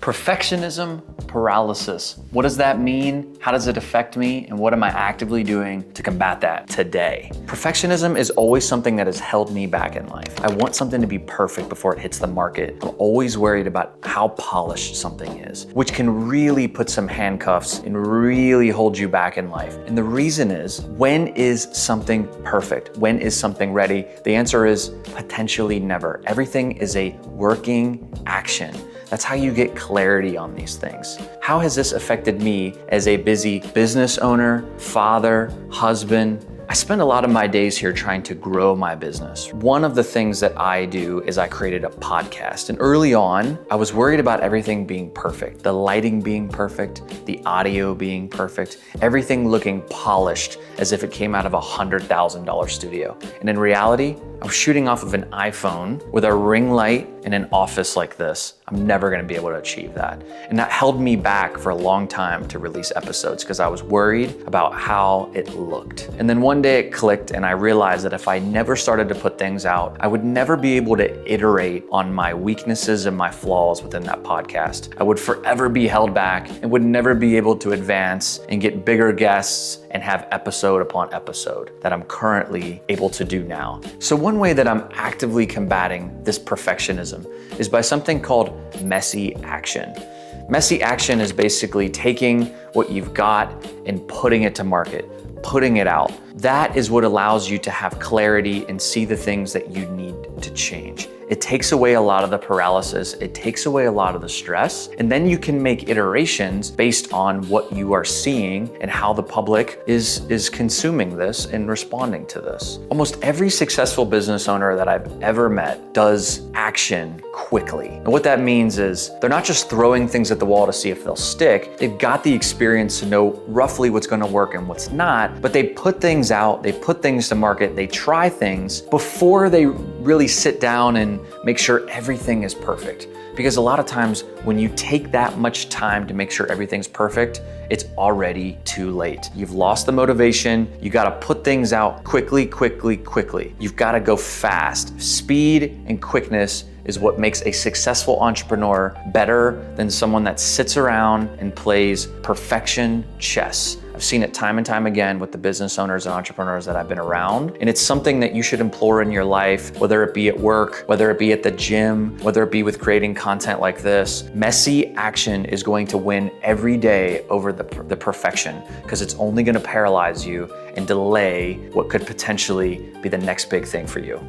Perfectionism paralysis. What does that mean? How does it affect me? And what am I actively doing to combat that today? Perfectionism is always something that has held me back in life. I want something to be perfect before it hits the market. I'm always worried about how polished something is, which can really put some handcuffs and really hold you back in life. And the reason is, when is something perfect? When is something ready? The answer is potentially never. Everything is a working action. That's how you get clarity on these things. How has this affected me as a busy business owner, father, husband? I spend a lot of my days here trying to grow my business. One of the things that I do is I created a podcast. And early on, I was worried about everything being perfect. The lighting being perfect, the audio being perfect, everything looking polished as if it came out of a $100,000 studio. And in reality, I was shooting off of an iPhone with a ring light in an office like this. I'm never gonna be able to achieve that. And that held me back for a long time to release episodes because I was worried about how it looked. And then one day it clicked and I realized that if I never started to put things out, I would never be able to iterate on my weaknesses and my flaws within that podcast. I would forever be held back and would never be able to advance and get bigger guests and have episode upon episode that I'm currently able to do now. So one way that I'm actively combating this perfectionism is by something called messy action. Messy action is basically taking what you've got and putting it to market, putting it out. That is what allows you to have clarity and see the things that you need to change. It takes away a lot of the paralysis, it takes away a lot of the stress, and then you can make iterations based on what you are seeing and how the public is consuming this and responding to this. Almost every successful business owner that I've ever met does action quickly. And what that means is they're not just throwing things at the wall to see if they'll stick, they've got the experience to know roughly what's gonna work and what's not, but they put things out, they put things to market, they try things before they really sit down and make sure everything is perfect. Because a lot of times when you take that much time to make sure everything's perfect, it's already too late. You've lost the motivation. You gotta put things out quickly, quickly, quickly. You've gotta go fast. Speed and quickness is what makes a successful entrepreneur better than someone that sits around and plays perfection chess. I've seen it time and time again with the business owners and entrepreneurs that I've been around. And it's something that you should implore in your life, whether it be at work, whether it be at the gym, whether it be with creating content like this. Messy action is going to win every day over the perfection, because it's only gonna paralyze you and delay what could potentially be the next big thing for you.